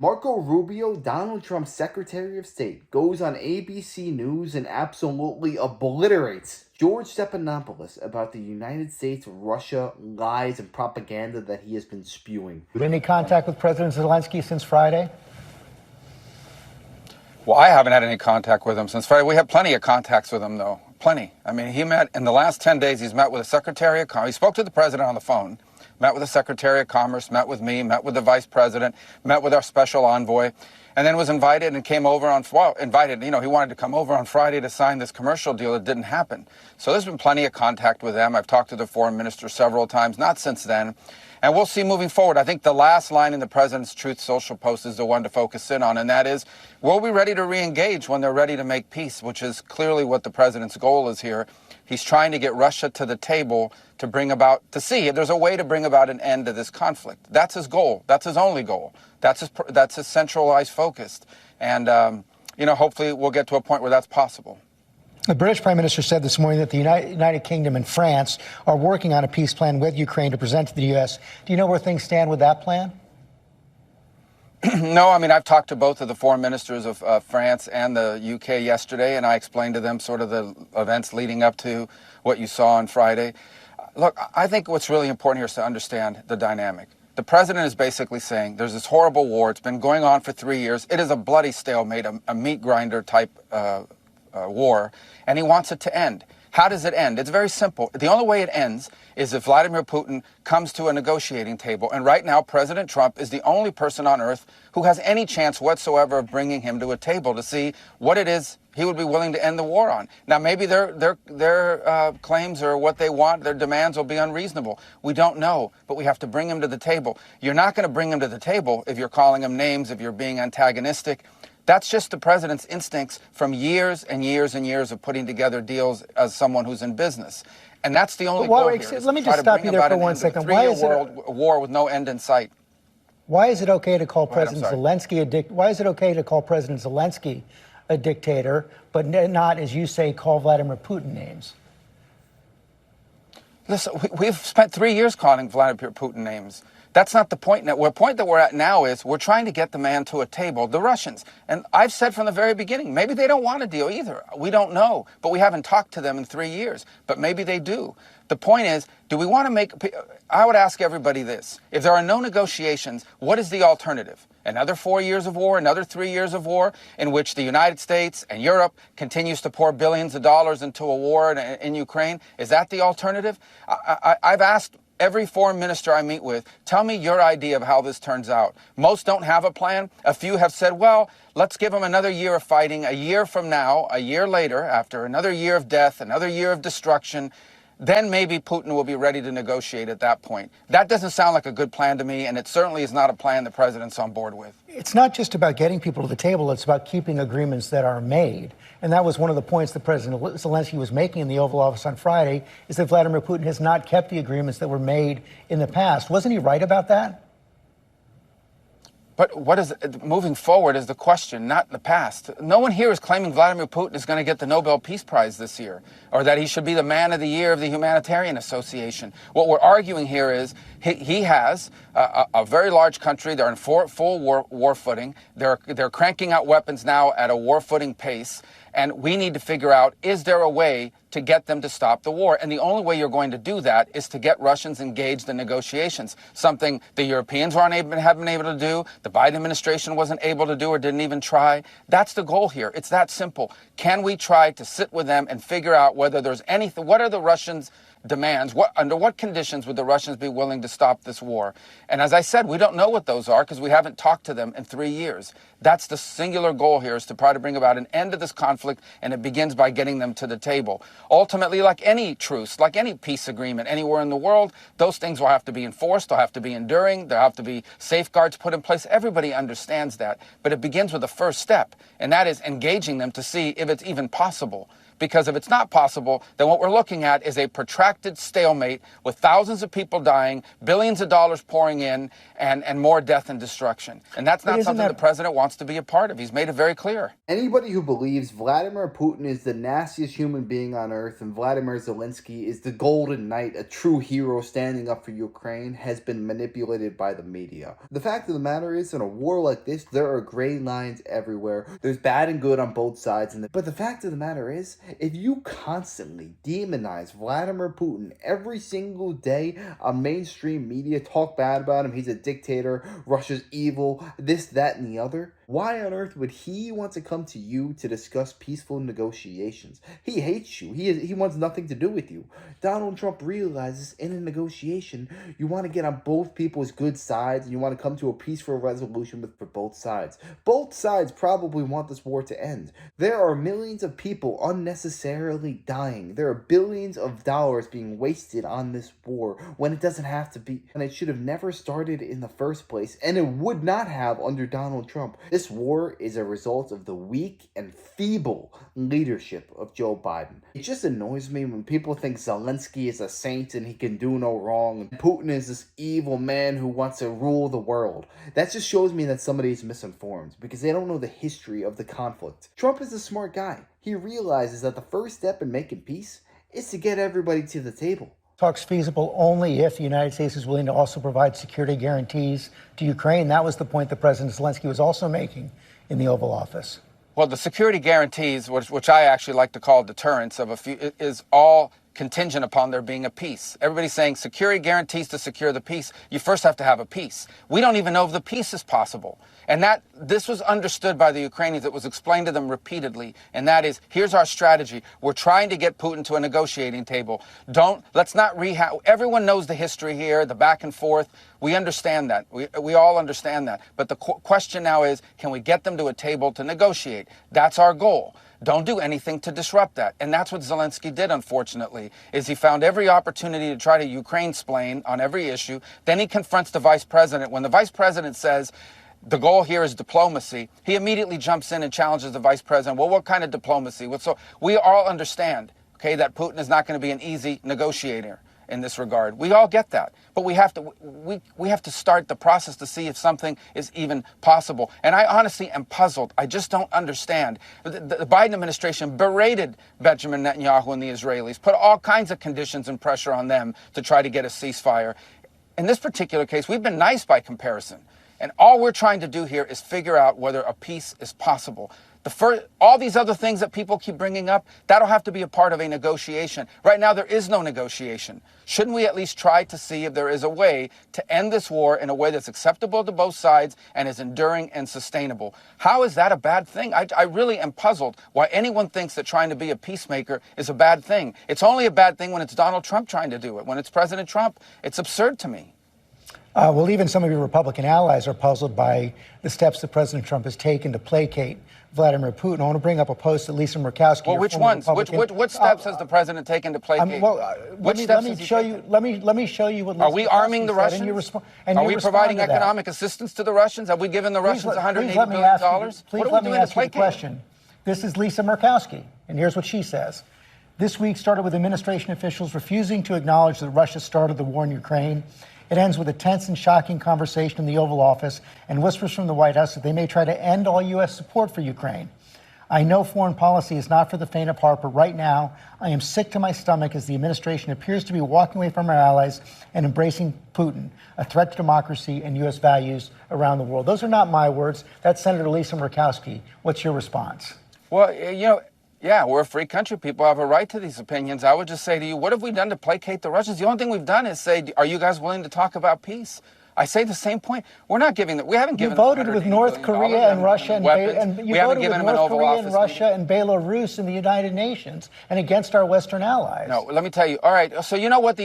Marco Rubio, Donald Trump's Secretary of State, goes on ABC News and absolutely obliterates George Stephanopoulos about the United States, Russia, lies, and propaganda that he has been spewing. Any contact with President Zelensky since Friday? Well, I haven't had any contact with him since Friday. We have plenty of contacts with him, though. Plenty. I mean, he met in the last 10 days. He's met with the Secretary of Commerce. He spoke to the president on the phone, met with the Secretary of Commerce, met with me, met with the Vice President, met with our special envoy, and then was invited and came over on, well, invited, he wanted to come over on Friday to sign this commercial deal. It didn't happen. So there's been plenty of contact with them. I've talked to the foreign minister several times, not since then. And we'll see moving forward. I think the last line in the president's Truth Social post is the one to focus in on, and that is, we'll be ready to re-engage when they're ready to make peace, which is clearly what the president's goal is here. He's trying to get Russia to the table to bring about, to see if there's a way to bring about an end to this conflict. That's his goal. That's his only goal. That's his centralized focus. And, hopefully we'll get to a point where that's possible. The British Prime Minister said this morning that the United Kingdom and France are working on a peace plan with Ukraine to present to the U.S. Do you know where things stand with that plan? No, I've talked to both of the foreign ministers of France and the UK yesterday, and I explained to them sort of the events leading up to what you saw on Friday. Look, I think what's really important here is to understand the dynamic. The president is basically saying there's this horrible war. It's been going on for 3 years. It is a bloody stalemate, a meat grinder type war, and he wants it to end. How does it end? It's very simple. The only way it ends is if Vladimir Putin comes to a negotiating table. And right now, President Trump is the only person on earth who has any chance whatsoever of bringing him to a table to see what it is he would be willing to end the war on. Now, maybe their claims or what they want, their demands will be unreasonable. We don't know, but we have to bring him to the table. You're not going to bring him to the table if you're calling him names, if you're being antagonistic. That's just the president's instincts from years and years and years of putting together deals as someone who's in business. And that's the only goal here. Let me just stop you there for 1 second. Why is it a war with no end in sight? Why is it okay to call President Zelensky a dictator, but not, as you say, call Vladimir Putin names? Listen, we've spent 3 years calling Vladimir Putin names. That's not the point. The point that we're at now is we're trying to get the man to a table, the Russians. And I've said from the very beginning, maybe they don't want a deal either. We don't know. But we haven't talked to them in 3 years. But maybe they do. The point is, do we want to make... I would ask everybody this. If there are no negotiations, what is the alternative? Another 4 years of war, another 3 years of war, in which the United States and Europe continues to pour billions of dollars into a war in Ukraine? Is that the alternative? I've asked every foreign minister I meet with, tell me your idea of how this turns out. Most don't have a plan. A few have said, well, let's give them another year of fighting. A year from now, a year later, after another year of death, another year of destruction, then maybe Putin will be ready to negotiate at that point. That doesn't sound like a good plan to me, and it certainly is not a plan the president's on board with. It's not just about getting people to the table, it's about keeping agreements that are made. And that was one of the points that President Zelensky was making in the Oval Office on Friday, is that Vladimir Putin has not kept the agreements that were made in the past. Wasn't he right about that? But what is moving forward is the question, not the past. No one here is claiming Vladimir Putin is going to get the Nobel Peace Prize this year, or that he should be the man of the year of the Humanitarian Association. What we're arguing here is he has a very large country. They're in full war footing. They're cranking out weapons now at a war footing pace. And we need to figure out, is there a way to get them to stop the war? And the only way you're going to do that is to get Russians engaged in negotiations, something the Europeans haven't been able to do, the Biden administration wasn't able to do or didn't even try. That's the goal here. It's that simple. Can we try to sit with them and figure out whether there's anything, what are the Russians' demands? Under what conditions would the Russians be willing to stop this war? And as I said, we don't know what those are because we haven't talked to them in 3 years. That's the singular goal here, is to try to bring about an end to this conflict, and it begins by getting them to the table. Ultimately, like any truce, like any peace agreement anywhere in the world, those things will have to be enforced, they'll have to be enduring, there'll have to be safeguards put in place. Everybody understands that. But it begins with the first step, and that is engaging them to see if it's even possible. because if it's not possible, then what we're looking at is a protracted stalemate with thousands of people dying, billions of dollars pouring in, and more death and destruction. And that's not something the president wants to be a part of. He's made it very clear. Anybody who believes Vladimir Putin is the nastiest human being on earth and Vladimir Zelensky is the golden knight, a true hero standing up for Ukraine, has been manipulated by the media. The fact of the matter is, in a war like this, there are gray lines everywhere. There's bad and good on both sides. But the fact of the matter is, if you constantly demonize Vladimir Putin every single day on mainstream media, talk bad about him, he's a dictator, Russia's evil, this, that, and the other, why on earth would he want to come to you to discuss peaceful negotiations? He hates you. He wants nothing to do with you. Donald Trump realizes in a negotiation, you want to get on both people's good sides and you want to come to a peaceful resolution for both sides. Both sides probably want this war to end. There are millions of people unnecessarily dying. There are billions of dollars being wasted on this war when it doesn't have to be, and it should have never started in the first place, and it would not have under Donald Trump. This war is a result of the weak and feeble leadership of Joe Biden. It just annoys me when people think Zelensky is a saint and he can do no wrong, and Putin is this evil man who wants to rule the world. That just shows me that somebody is misinformed because they don't know the history of the conflict. Trump is a smart guy. He realizes that the first step in making peace is to get everybody to the table. Talks feasible only if the United States is willing to also provide security guarantees to Ukraine. That was the point that President Zelensky was also making in the Oval Office. Well, the security guarantees, which I actually like to call deterrence of is all contingent upon there being a peace. Everybody's saying security guarantees to secure the peace. You first have to have a peace. We don't even know if the peace is possible. And this was understood by the Ukrainians. It was explained to them repeatedly. And that is, here's our strategy. We're trying to get Putin to a negotiating table. Let's not everyone knows the history here, the back and forth. We understand that. We all understand that. But the question now is, can we get them to a table to negotiate? That's our goal. Don't do anything to disrupt that. And that's what Zelensky did, unfortunately, is he found every opportunity to try to Ukraine-splain on every issue. Then he confronts the vice president. When the vice president says, the goal here is diplomacy, he immediately jumps in and challenges the vice president. Well, what kind of diplomacy? So we all understand, okay, that Putin is not going to be an easy negotiator in this regard. We all get that. But we have to start the process to see if something is even possible. And I honestly am puzzled. I just don't understand. The Biden administration berated Benjamin Netanyahu and the Israelis, put all kinds of conditions and pressure on them to try to get a ceasefire. In this particular case, we've been nice by comparison. And all we're trying to do here is figure out whether a peace is possible. All these other things that people keep bringing up, that'll have to be a part of a negotiation. Right now, there is no negotiation. Shouldn't we at least try to see if there is a way to end this war in a way that's acceptable to both sides and is enduring and sustainable? How is that a bad thing? I really am puzzled why anyone thinks that trying to be a peacemaker is a bad thing. It's only a bad thing when it's Donald Trump trying to do it. When it's President Trump, it's absurd to me. Well, even some of your Republican allies are puzzled by the steps that President Trump has taken to placate Vladimir Putin. I want to bring up a post that Lisa Murkowski. Well, which ones? What steps has the president taken to placate? Let me show you what. Lisa Are we arming the Russians? Are we providing economic assistance to the Russians? Have we given the Russians $180 billion? Please let me ask you the question. This is Lisa Murkowski, and here's what she says. This week started with administration officials refusing to acknowledge that Russia started the war in Ukraine. It ends with a tense and shocking conversation in the Oval Office and whispers from the White House that they may try to end all U.S. support for Ukraine. I know foreign policy is not for the faint of heart, but right now I am sick to my stomach as the administration appears to be walking away from our allies and embracing Putin, a threat to democracy and U.S. values around the world. Those are not my words. That's Senator Lisa Murkowski. What's your response? Well, yeah, we're a free country. People have a right to these opinions. I would just say to you, what have we done to placate the Russians? The only thing we've done is say, are you guys willing to talk about peace? I say the same point. We're not giving that. We haven't given. You voted with North Korea and Russia and you voted with North Korea and Russia and Belarus in the United Nations and against our Western allies. No, let me tell you. All right. So do you know what the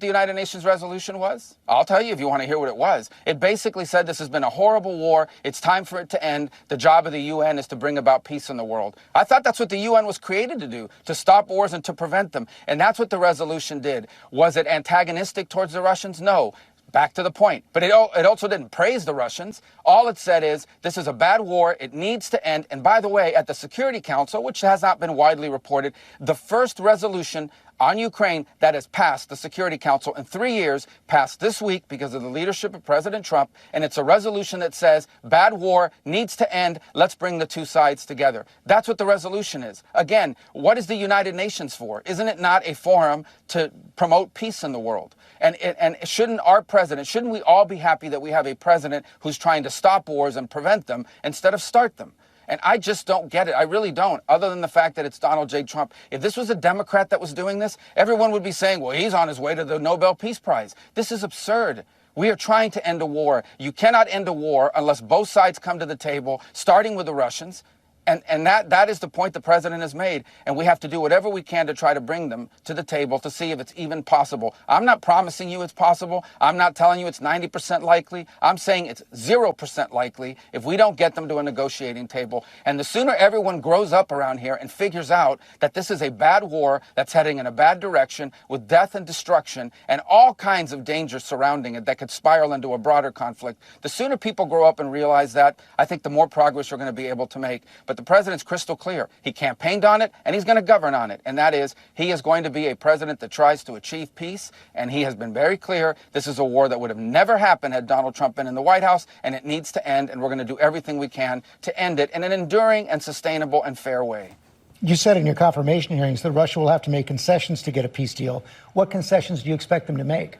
United Nations resolution was? I'll tell you if you want to hear what it was. It basically said this has been a horrible war. It's time for it to end. The job of the UN is to bring about peace in the world. I thought that's what the UN was created to do, to stop wars and to prevent them. And that's what the resolution did. Was it antagonistic towards the Russians? No. Back to the point. But it also didn't praise the Russians. All it said is, this is a bad war. It needs to end. And by the way, at the Security Council, which has not been widely reported, the first resolution on Ukraine that has passed the Security Council in 3 years, passed this week because of the leadership of President Trump, and it's a resolution that says, bad war needs to end, let's bring the two sides together. That's what the resolution is. Again, what is the United Nations for? Isn't it not a forum to promote peace in the world? And shouldn't our president, shouldn't we all be happy that we have a president who's trying to stop wars and prevent them instead of start them? And I just don't get it. I really don't, other than the fact that it's Donald J. Trump. If this was a Democrat that was doing this, everyone would be saying, well, he's on his way to the Nobel Peace Prize. This is absurd. We are trying to end a war. You cannot end a war unless both sides come to the table, starting with the Russians. And that is the point the president has made. And we have to do whatever we can to try to bring them to the table to see if it's even possible. I'm not promising you it's possible. I'm not telling you it's 90% likely. I'm saying it's 0% likely if we don't get them to a negotiating table. And the sooner everyone grows up around here and figures out that this is a bad war that's heading in a bad direction with death and destruction and all kinds of dangers surrounding it that could spiral into a broader conflict, the sooner people grow up and realize that, I think the more progress we're going to be able to make. But the president's crystal clear. He campaigned on it, and he's going to govern on it. And that is, he is going to be a president that tries to achieve peace, and he has been very clear this is a war that would have never happened had Donald Trump been in the White House, and it needs to end, and we're going to do everything we can to end it in an enduring and sustainable and fair way. You said in your confirmation hearings that Russia will have to make concessions to get a peace deal. What concessions do you expect them to make?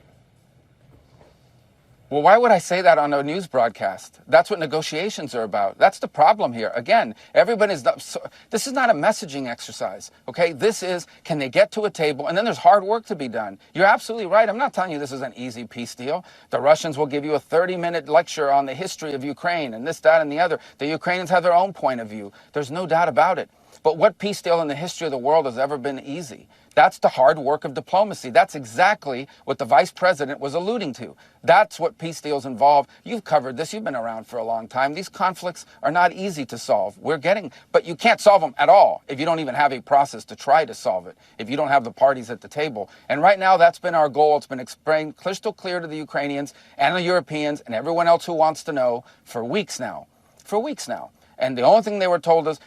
Well, why would I say that on a news broadcast? That's what negotiations are about. That's the problem here. Again, this is not a messaging exercise, okay? This is, can they get to a table? And then there's hard work to be done. You're absolutely right. I'm not telling you this is an easy peace deal. The Russians will give you a 30-minute lecture on the history of Ukraine and this, that, and the other. The Ukrainians have their own point of view. There's no doubt about it. But what peace deal in the history of the world has ever been easy? That's the hard work of diplomacy. That's exactly what the vice president was alluding to. That's what peace deals involve. You've covered this. You've been around for a long time. These conflicts are not easy to solve. But you can't solve them at all if you don't even have a process to try to solve it, if you don't have the parties at the table. And right now, that's been our goal. It's been explained crystal clear to the Ukrainians and the Europeans and everyone else who wants to know for weeks now. For weeks now. And the only thing they were told is,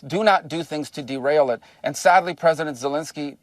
do not do things to derail it. And sadly, President Zelensky,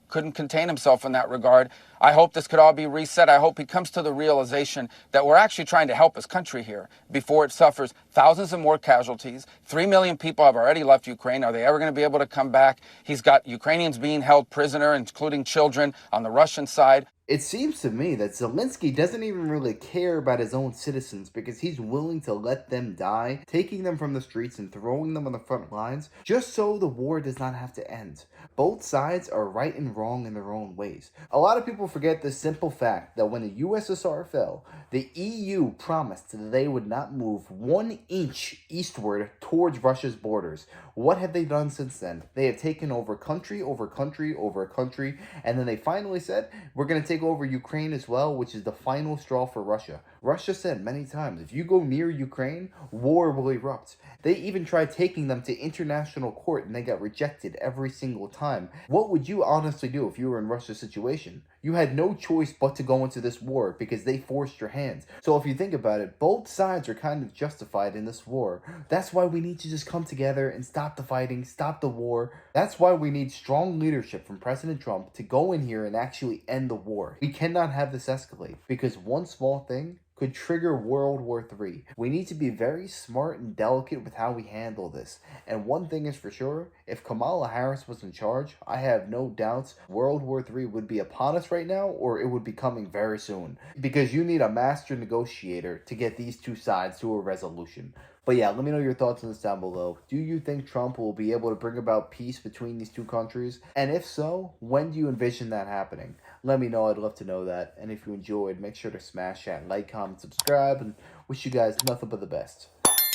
couldn't contain himself in that regard. I hope this could all be reset. I hope he comes to the realization that we're actually trying to help his country here before it suffers thousands of more casualties. 3 million people have already left Ukraine. Are they ever going to be able to come back? He's got Ukrainians being held prisoner, including children, on the Russian side. It seems to me that Zelensky doesn't even really care about his own citizens because he's willing to let them die, taking them from the streets and throwing them on the front lines, just so the war does not have to end. Both sides are right and wrong in their own ways. A lot of people forget the simple fact that when the USSR fell, the EU promised that they would not move 1 inch eastward towards Russia's borders. What have they done since then? They have taken over country over country over country, and then they finally said, we're going to take over Ukraine as well, which is the final straw for Russia. Russia said many times, if you go near Ukraine, war will erupt. They even tried taking them to international court and they got rejected every single time. What would you honestly do if you were in Russia's situation? You had no choice but to go into this war because they forced your hand. So if you think about it, both sides are kind of justified in this war. That's why we need to just come together and stop the fighting, stop the war. That's why we need strong leadership from President Trump to go in here and actually end the war. We cannot have this escalate because one small thing could trigger World War III. We need to be very smart and delicate with how we handle this. And one thing is for sure, if Kamala Harris was in charge, I have no doubts World War III would be upon us right now, or it would be coming very soon. Because you need a master negotiator to get these two sides to a resolution. But yeah, let me know your thoughts on this down below. Do you think Trump will be able to bring about peace between these two countries? And if so, when do you envision that happening? Let me know. I'd love to know that. And if you enjoyed, make sure to smash that like, comment, subscribe, and wish you guys nothing but the best.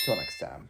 Till next time.